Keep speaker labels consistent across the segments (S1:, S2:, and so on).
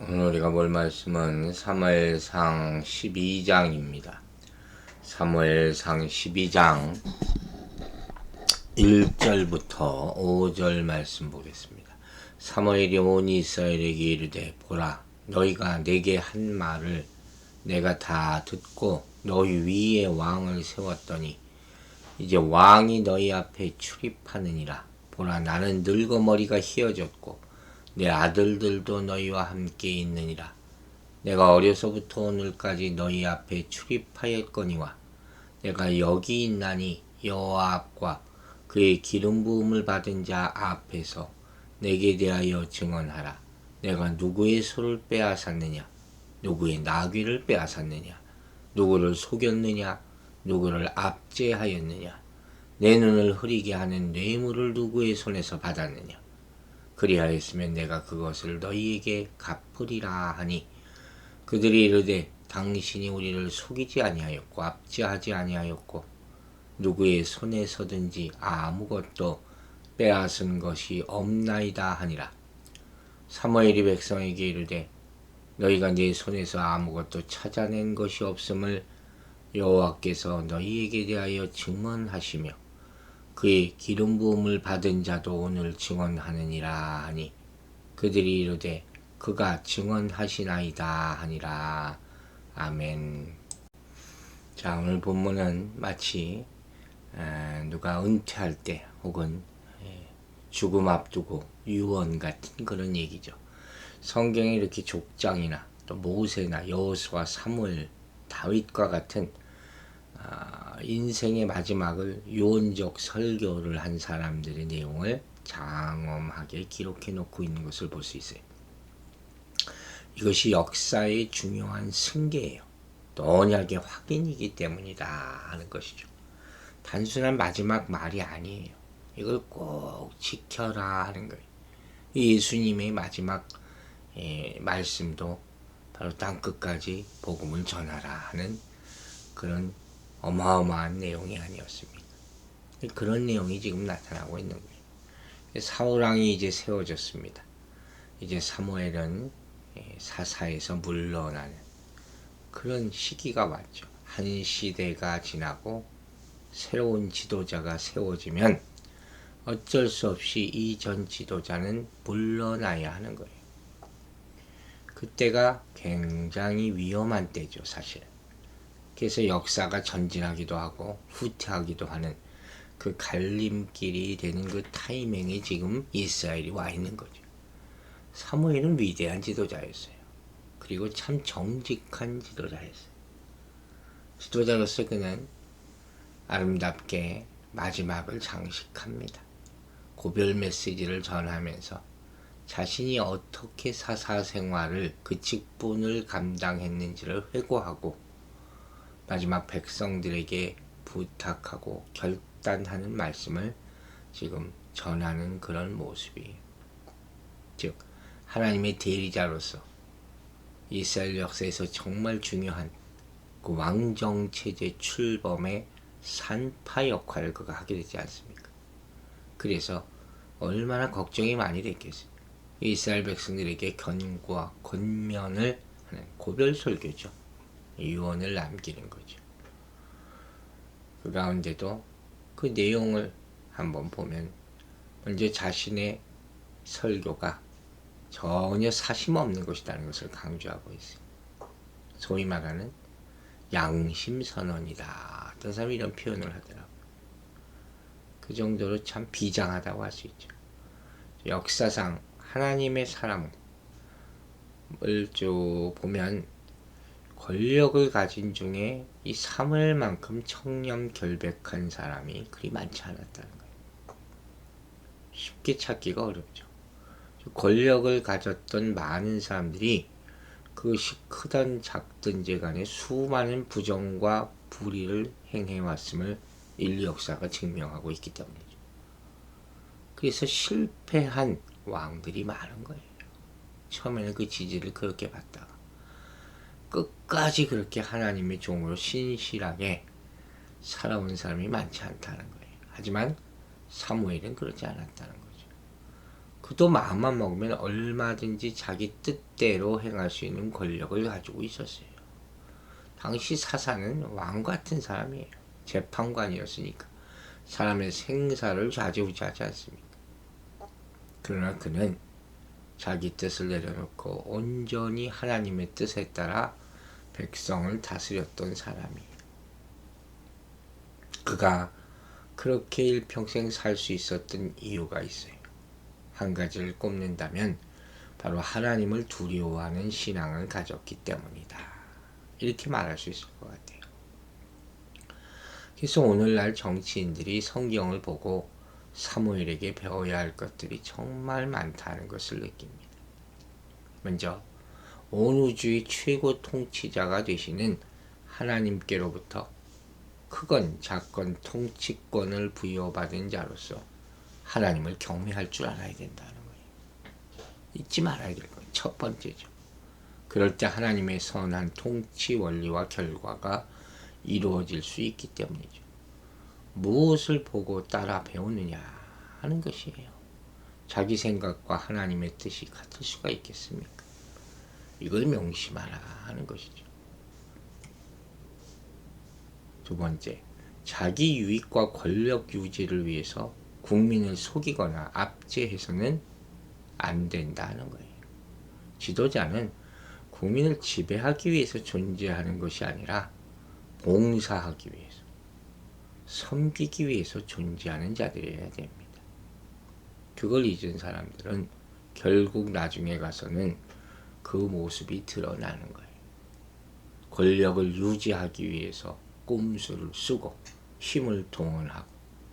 S1: 오늘 우리가 볼 말씀은 사무엘상 12장입니다. 사무엘상 12장 1절부터 5절 말씀 보겠습니다. 사무엘이 온 이스라엘에게 이르되 보라, 너희가 내게 한 말을 내가 다 듣고 너희 위에 왕을 세웠더니 이제 왕이 너희 앞에 출입하느니라. 보라, 나는 늙어 머리가 희어졌고 내 아들들도 너희와 함께 있느니라. 내가 어려서부터 오늘까지 너희 앞에 출입하였거니와 내가 여기 있나니 여호와 앞과 그의 기름 부음을 받은 자 앞에서 내게 대하여 증언하라. 내가 누구의 소를 빼앗았느냐, 누구의 나귀를 빼앗았느냐, 누구를 속였느냐, 누구를 압제하였느냐, 내 눈을 흐리게 하는 뇌물을 누구의 손에서 받았느냐. 그리하였으면 내가 그것을 너희에게 갚으리라 하니, 그들이 이르되 당신이 우리를 속이지 아니하였고 압제하지 아니하였고 누구의 손에서든지 아무것도 빼앗은 것이 없나이다 하니라. 사무엘이 백성에게 이르되 너희가 내 손에서 아무것도 찾아낸 것이 없음을 여호와께서 너희에게 대하여 증언하시며 그의 기름 부음을 받은 자도 오늘 증언하느니라 하니, 그들이 이르되 그가 증언하시나이다 하니라. 아멘. 자, 오늘 본문은 마치 누가 은퇴할 때 혹은 죽음 앞두고 유언 같은 그런 얘기죠. 성경에 이렇게 족장이나 또 모세나 여호수아, 사무엘, 다윗과 같은 인생의 마지막을 유언적 설교를 한 사람들의 내용을 장엄하게 기록해 놓고 있는 것을 볼 수 있어요. 이것이 역사의 중요한 승계예요. 또 언약의 확인이기 때문이다 하는 것이죠. 단순한 마지막 말이 아니에요. 이걸 꼭 지켜라 하는 거예요. 예수님의 마지막 말씀도 바로 땅끝까지 복음을 전하라 하는 그런 어마어마한 내용이 아니었습니까? 그런 내용이 지금 나타나고 있는 거예요. 사울왕이 이제 세워졌습니다. 이제 사무엘은 사사에서 물러나는 그런 시기가 왔죠. 한 시대가 지나고 새로운 지도자가 세워지면 어쩔 수 없이 이전 지도자는 물러나야 하는 거예요. 그때가 굉장히 위험한 때죠, 사실. 그래서 역사가 전진하기도 하고 후퇴하기도 하는 그 갈림길이 되는 그 타이밍에 지금 이스라엘이 와 있는 거죠. 사무엘은 위대한 지도자였어요. 그리고 참 정직한 지도자였어요. 지도자로서 그는 아름답게 마지막을 장식합니다. 고별 메시지를 전하면서 자신이 어떻게 사사 생활을, 그 직분을 감당했는지를 회고하고 마지막 백성들에게 부탁하고 결단하는 말씀을 지금 전하는 그런 모습이에요. 즉 하나님의 대리자로서 이스라엘 역사에서 정말 중요한 그 왕정체제 출범의 산파 역할을 그가 하게 되지 않습니까? 그래서 얼마나 걱정이 많이 됐겠어요. 이스라엘 백성들에게 견고와 권면을 하는 고별 설교죠. 유언을 남기는 거죠. 그 가운데도 그 내용을 한번 보면 먼저 자신의 설교가 전혀 사심 없는 것이라는 것을 강조하고 있어요. 소위 말하는 양심선언이다. 어떤 사람이 이런 표현을 하더라고요. 그 정도로 참 비장하다고 할 수 있죠. 역사상 하나님의 사람을 쭉 보면 권력을 가진 중에 이 사무엘만큼 청렴 결백한 사람이 그리 많지 않았다는 거예요. 쉽게 찾기가 어렵죠. 권력을 가졌던 많은 사람들이 그것이 크든 작든지 간에 수많은 부정과 불의를 행해왔음을 인류 역사가 증명하고 있기 때문이죠. 그래서 실패한 왕들이 많은 거예요. 처음에는 그 지지를 그렇게 받다가 끝까지 그렇게 하나님의 종으로 신실하게 살아온 사람이 많지 않다는 거예요. 하지만 사무엘은 그렇지 않았다는 거죠. 그도 마음만 먹으면 얼마든지 자기 뜻대로 행할 수 있는 권력을 가지고 있었어요. 당시 사사는 왕 같은 사람이에요. 재판관이었으니까 사람의 생사를 좌지우지하지 않습니까? 그러나 그는 자기 뜻을 내려놓고 온전히 하나님의 뜻에 따라 백성을 다스렸던 사람이에요. 그가 그렇게 일평생 살 수 있었던 이유가 있어요. 한 가지를 꼽는다면 바로 하나님을 두려워하는 신앙을 가졌기 때문이다. 이렇게 말할 수 있을 것 같아요. 그래서 오늘날 정치인들이 성경을 보고 사무엘에게 배워야 할 것들이 정말 많다는 것을 느낍니다. 먼저 온 우주의 최고 통치자가 되시는 하나님께로부터 크건 작건 통치권을 부여받은 자로서 하나님을 경외할 줄 알아야 된다는 거예요. 잊지 말아야 될 거예요. 첫 번째죠. 그럴 때 하나님의 선한 통치 원리와 결과가 이루어질 수 있기 때문이죠. 무엇을 보고 따라 배우느냐 하는 것이에요. 자기 생각과 하나님의 뜻이 같을 수가 있겠습니까? 이걸 명심하라 하는 것이죠. 두 번째, 자기 유익과 권력 유지를 위해서 국민을 속이거나 압제해서는 안 된다는 거예요. 지도자는 국민을 지배하기 위해서 존재하는 것이 아니라 봉사하기 위해서, 섬기기 위해서 존재하는 자들이어야 됩니다. 그걸 잊은 사람들은 결국 나중에 가서는 그 모습이 드러나는 거예요. 권력을 유지하기 위해서 꼼수를 쓰고 힘을 동원하고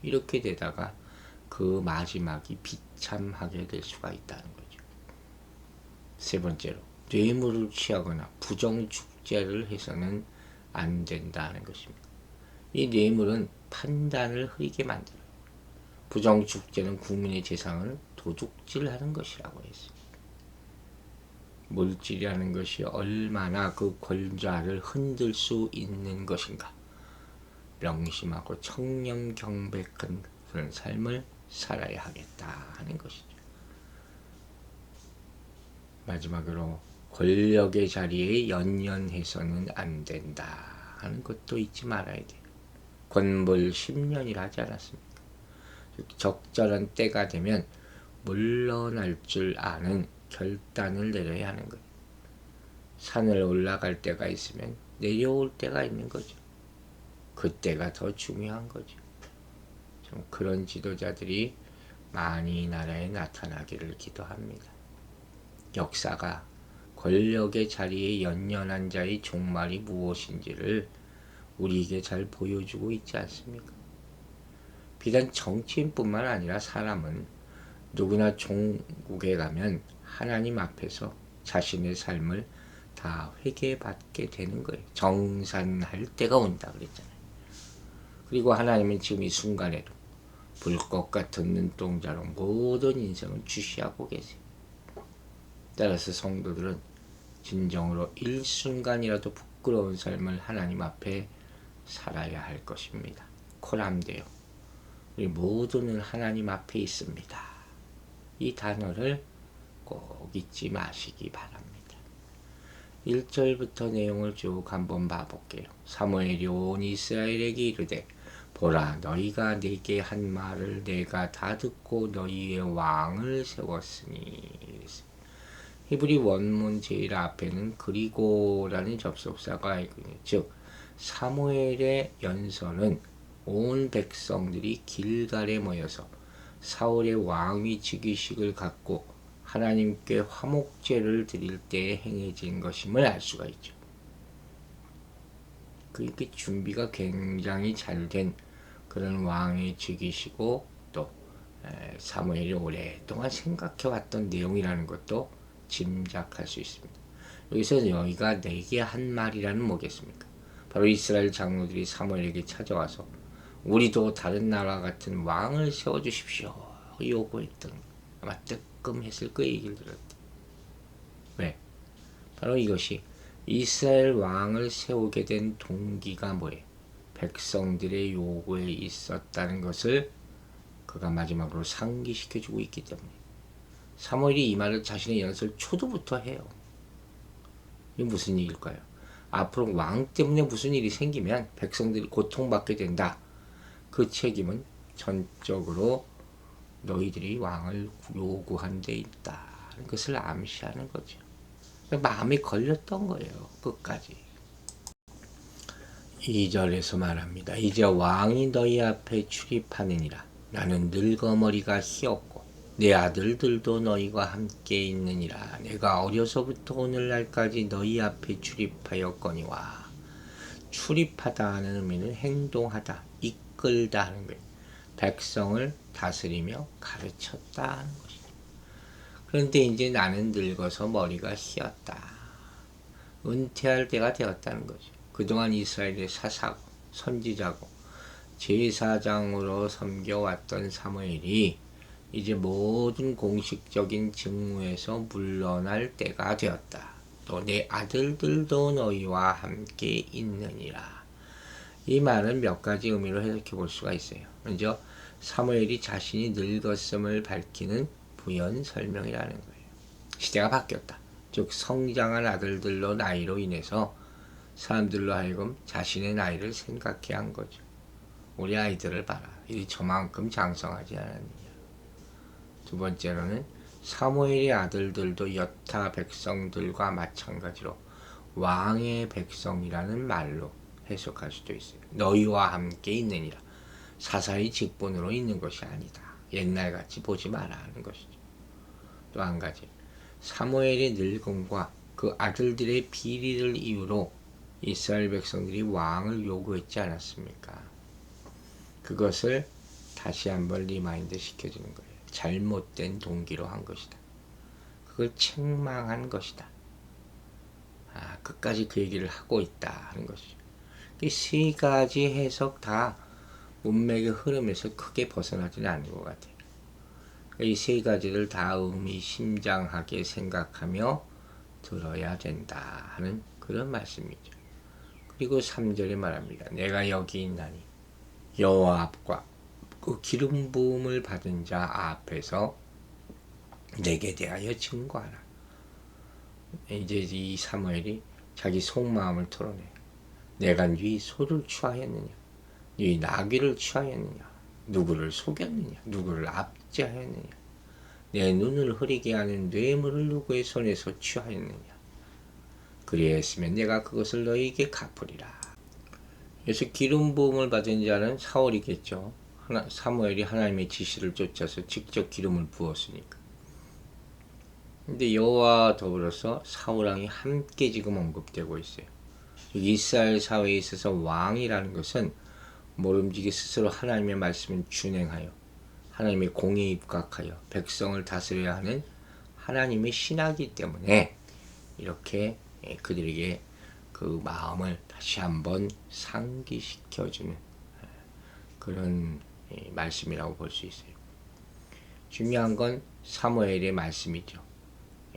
S1: 이렇게 되다가 그 마지막이 비참하게 될 수가 있다는 거죠. 세 번째로, 뇌물을 취하거나 부정축제를 해서는 안 된다는 것입니다. 이 뇌물은 판단을 흐리게 만들어요. 부정축제는 국민의 재산을 도둑질하는 것이라고 했습니다. 물질이라는 것이 얼마나 그 권좌를 흔들 수 있는 것인가 명심하고 청렴경백한 그런 삶을 살아야 하겠다 하는 것이죠. 마지막으로 권력의 자리에 연연해서는 안 된다 하는 것도 잊지 말아야 돼요. 권벌 10년이라 하지 않았습니까? 적절한 때가 되면 물러날 줄 아는 결단을 내려야 하는 거예요. 산을 올라갈 때가 있으면 내려올 때가 있는 거죠. 그때가 더 중요한 거죠. 좀 그런 지도자들이 많이 이 나라에 나타나기를 기도합니다. 역사가 권력의 자리에 연연한 자의 종말이 무엇인지를 우리에게 잘 보여주고 있지 않습니까? 비단 정치인뿐만 아니라 사람은 누구나 종국에 가면 하나님 앞에서 자신의 삶을 다 회개받게 되는 거예요. 정산할 때가 온다 그랬잖아요. 그리고 하나님은 지금 이 순간에도 불꽃 같은 눈동자로 모든 인생을 주시하고 계세요. 따라서 성도들은 진정으로 일순간이라도 부끄러운 삶을 하나님 앞에 살아야 할 것입니다. 코람데요. 우리 모두는 하나님 앞에 있습니다. 이 단어를 꼭 잊지 마시기 바랍니다. 1절부터 내용을 쭉 한번 봐볼게요. 사무엘이 온 이스라엘에게 이르되 보라 너희가 내게 한 말을 내가 다 듣고 너희의 왕을 세웠으니. 히브리 원문 제일 앞에는 그리고라는 접속사가 있군요. 즉 사무엘의 연설은 온 백성들이 길갈에 모여서 사울의 왕위 즉위식을 갖고 하나님께 화목제를 드릴 때에 행해진 것임을 알 수가 있죠. 그렇게 준비가 굉장히 잘 된 그런 왕의 즉위시고 또 사무엘이 오랫동안 생각해왔던 내용이라는 것도 짐작할 수 있습니다. 여기서 너희가 내게 한 말이라는 뭐겠습니까? 바로 이스라엘 장로들이 사무엘에게 찾아와서 우리도 다른 나라 같은 왕을 세워주십시오 요구했던, 아마 뜨끔했을 거예요. 얘기를 들을 때. 왜? 바로 이것이 이스라엘 왕을 세우게 된 동기가 뭐예요? 백성들의 요구에 있었다는 것을 그가 마지막으로 상기시켜주고 있기 때문에 사무엘이 이 말을 자신의 연설 초두부터 해요. 이게 무슨 일일까요? 앞으로 왕 때문에 무슨 일이 생기면 백성들이 고통받게 된다. 그 책임은 전적으로 너희들이 왕을 요구한 데 있다. 그것을 암시하는 거죠. 마음에 걸렸던 거예요. 끝까지. 2절에서 말합니다. 이제 왕이 너희 앞에 출입하느니라. 나는 늙어머리가 희었고 내 아들들도 너희와 함께 있느니라. 내가 어려서부터 오늘날까지 너희 앞에 출입하였거니와. 출입하다 하는 의미는 행동하다, 이끌다 하는 거예요. 백성을 다스리며 가르쳤다 하는 것이죠. 그런데 이제 나는 늙어서 머리가 희었다. 은퇴할 때가 되었다는 거죠. 그동안 이스라엘의 사사고 선지자고 제사장으로 섬겨왔던 사무엘이 이제 모든 공식적인 직무에서 물러날 때가 되었다. 또 내 아들들도 너희와 함께 있느니라. 이 말은 몇 가지 의미로 해석해 볼 수가 있어요. 먼저 사무엘이 자신이 늙었음을 밝히는 부연 설명이라는 거예요. 시대가 바뀌었다. 즉 성장한 아들들로 나이로 인해서 사람들로 하여금 자신의 나이를 생각해 한 거죠. 우리 아이들을 봐라. 이리 저만큼 장성하지 않았느냐. 두 번째로는 사무엘의 아들들도 여타 백성들과 마찬가지로 왕의 백성이라는 말로 해석할 수도 있어요. 너희와 함께 있느니라. 사사의 직분으로 있는 것이 아니다. 옛날같이 보지 마라 하는 것이죠. 또 한 가지, 사무엘의 늙음과 그 아들들의 비리를 이유로 이스라엘 백성들이 왕을 요구했지 않았습니까? 그것을 다시 한번 리마인드 시켜주는 거예요. 잘못된 동기로 한 것이다. 그걸 책망한 것이다. 끝까지 그 얘기를 하고 있다 하는 것이죠. 이 세 가지 해석 다 문맥의 흐름에서 크게 벗어나지는 않는 것 같아요. 이 세 가지를 다 의미심장하게 생각하며 들어야 된다 하는 그런 말씀이죠. 그리고 3절에 말합니다. 내가 여기 있나니 여호와 앞과 그 기름 부음을 받은 자 앞에서 내게 대하여 증거하라. 이제 이 사무엘이 자기 속마음을 털어내. 내가 네 소를 취하였느냐? 네 나귀를 취하였느냐? 누구를 속였느냐? 누구를 압제하였느냐? 내 눈을 흐리게 하는 뇌물을 누구의 손에서 취하였느냐? 그리했으면 내가 그것을 너희에게 갚으리라. 그래서 기름 부음을 받은 자는 사울이겠죠. 사무엘이 하나님의 지시를 쫓아서 직접 기름을 부었으니까. 근데 여호와와 더불어서 사울왕이 함께 지금 언급되고 있어요. 이스라엘 사회에 있어서 왕이라는 것은 모름지기 스스로 하나님의 말씀을 준행하여 하나님의 공의에 입각하여 백성을 다스려야 하는 하나님의 신하이기 때문에 이렇게 그들에게 그 마음을 다시 한번 상기시켜주는 그런 말씀이라고 볼 수 있어요. 중요한 건 사무엘의 말씀이죠.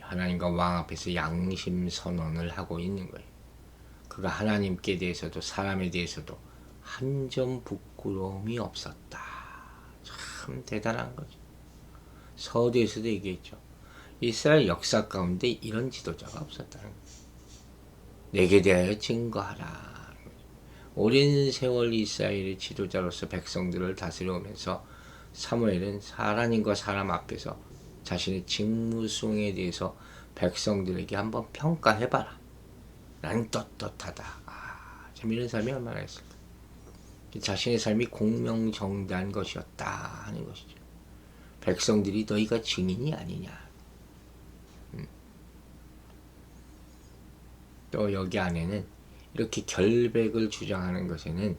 S1: 하나님과 왕 앞에서 양심 선언을 하고 있는 거예요. 그가 하나님께 대해서도 사람에 대해서도 한 점 부끄러움이 없었다. 참 대단한 거죠. 서두에서도 얘기했죠. 이스라엘 역사 가운데 이런 지도자가 없었다는 거예요. 내게 대하여 증거하라. 오랜 세월 이스라엘의 지도자로서 백성들을 다스려오면서 사무엘은 하나님과 사람 앞에서 자신의 직무 수행에 대해서 백성들에게 한번 평가해봐라. 난 떳떳하다. 재미있는 삶이 얼마나 있을까. 자신의 삶이 공명정대한 것이었다 하는 것이죠. 백성들이 너희가 증인이 아니냐. 또 여기 안에는 이렇게 결백을 주장하는 것에는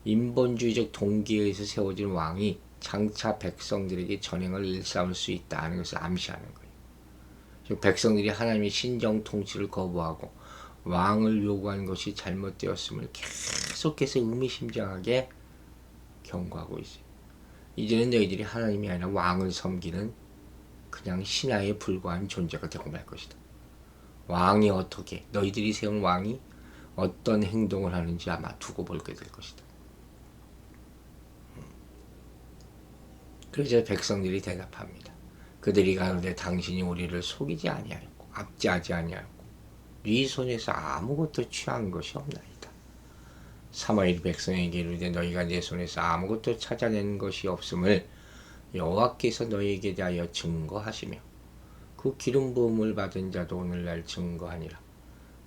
S1: 인본주의적 동기에 의해서 세워진 왕이 장차 백성들에게 전행을 일삼을 수 있다는 것을 암시하는 거예요. 즉 백성들이 하나님의 신정 통치를 거부하고 왕을 요구하는 것이 잘못되었음을 계속해서 의미심장하게 경고하고 있어요. 이제는 너희들이 하나님이 아니라 왕을 섬기는 그냥 신하에 불과한 존재가 되고 말 것이다. 왕이 어떻게, 너희들이 세운 왕이 어떤 행동을 하는지 아마 두고 보게 될 것이다. 그래서 백성들이 대답합니다. 그들이 가로되 당신이 우리를 속이지 아니하였고 압제하지 아니하였고 네 손에서 아무것도 취한 것이 없나이다. 사무엘이 백성에게 이르되 너희가 내 손에서 아무것도 찾아낸 것이 없음을 여호와께서 너희에게 대하여 증거하시며 그 기름 부음을 받은 자도 오늘날 증거하니라.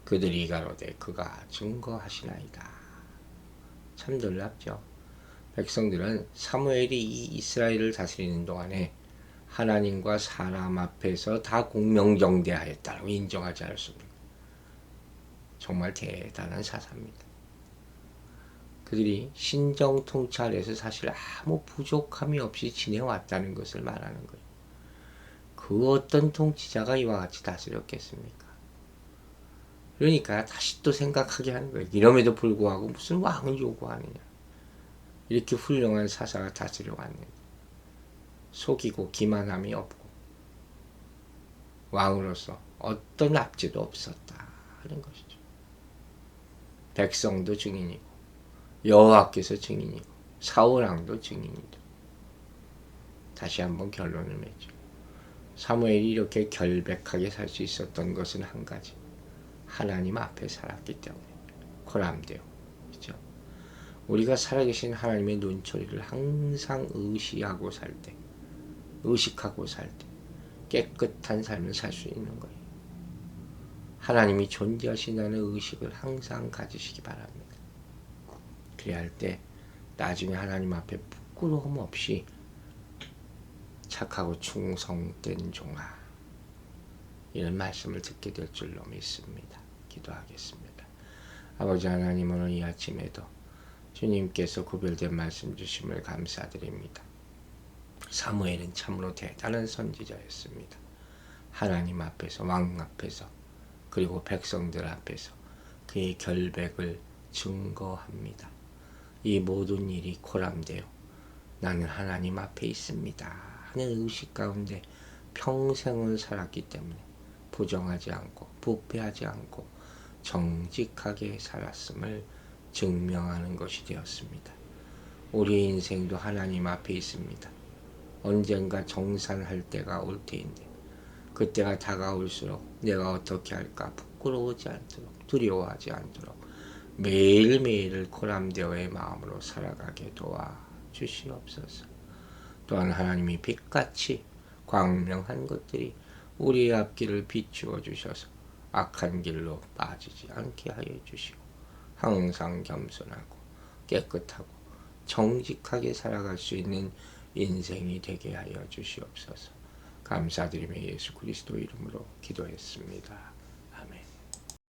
S1: 그들이 가로되 그가 증거하시나이다. 참 놀랍죠. 백성들은 사무엘이 이 이스라엘을 다스리는 동안에 하나님과 사람 앞에서 다 공명정대하였다고 인정하지 않았습니까? 정말 대단한 사사입니다. 그들이 신정통치아래서 사실 아무 부족함이 없이 지내왔다는 것을 말하는 거예요. 그 어떤 통치자가 이와 같이 다스렸겠습니까? 그러니까 다시 또 생각하게 하는 거예요. 이럼에도 불구하고 무슨 왕을 요구하느냐. 이렇게 훌륭한 사사가 다스려 왔는데 속이고 기만함이 없고 왕으로서 어떤 압제도 없었다 하는 것이죠. 백성도 증인이고 여호와께서 증인이고 사울왕도 증인이죠. 다시 한번 결론을 맺죠. 사무엘이 이렇게 결백하게 살 수 있었던 것은 한 가지. 하나님 앞에 살았기 때문에. 코람데오. 그렇죠? 우리가 살아계신 하나님의 눈초리를 항상 의식하고 살 때 깨끗한 삶을 살 수 있는 거예요. 하나님이 존재하신다는 의식을 항상 가지시기 바랍니다. 그래야 할 때 나중에 하나님 앞에 부끄러움 없이 착하고 충성된 종아 이런 말씀을 듣게 될 줄로 믿습니다. 기도하겠습니다. 아버지 하나님, 오늘 이 아침에도 주님께서 구별된 말씀 주심을 감사드립니다. 사무엘은 참으로 대단한 선지자였습니다. 하나님 앞에서, 왕 앞에서, 그리고 백성들 앞에서 그의 결백을 증거합니다. 이 모든 일이 코람되어 나는 하나님 앞에 있습니다 하는 의식 가운데 평생을 살았기 때문에 부정하지 않고 부패하지 않고 정직하게 살았음을 증명하는 것이 되었습니다. 우리 인생도 하나님 앞에 있습니다. 언젠가 정산할 때가 올 때인데 그때가 다가올수록 내가 어떻게 할까 부끄러워하지 않도록 두려워하지 않도록 매일매일을 코람데오의 마음으로 살아가게 도와주시옵소서. 또한 하나님이 빛같이 광명한 것들이 우리의 앞길을 비추어 주셔서 악한 길로 빠지지 않게 하여 주시고 항상 겸손하고 깨끗하고 정직하게 살아갈 수 있는 인생이 되게 하여 주시옵소서. 감사드리며 예수 그리스도 이름으로 기도했습니다.